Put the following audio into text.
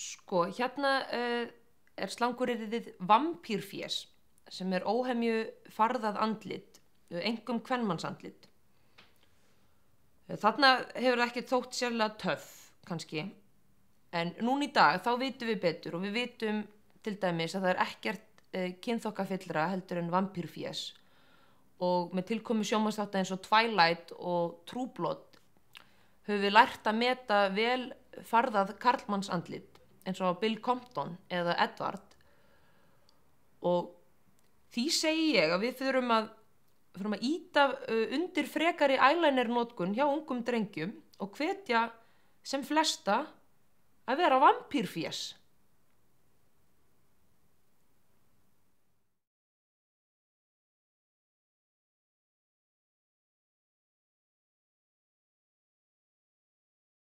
Sko, hérna er slanguryrðið vampírfés sem er óhemju farðað andlit, einkum kvenmannsandlit. Þarna hefur ekki þótt sérlega töff, kannski, en núna í dag þá vitum við betur og við vitum til dæmis að það er ekkert kynþokkafyllra heldur en vampírfés og með tilkomu sjónvarpsþátta eins og Twilight og True Blood höfum við lært að meta vel farðað karlmannsandlit eins og Bill Compton eða Edward og því segi ég að við þurfum að ýta undir frekari eyeliner notkun hjá ungum drengjum og hvetja sem flesta að vera vampírfés.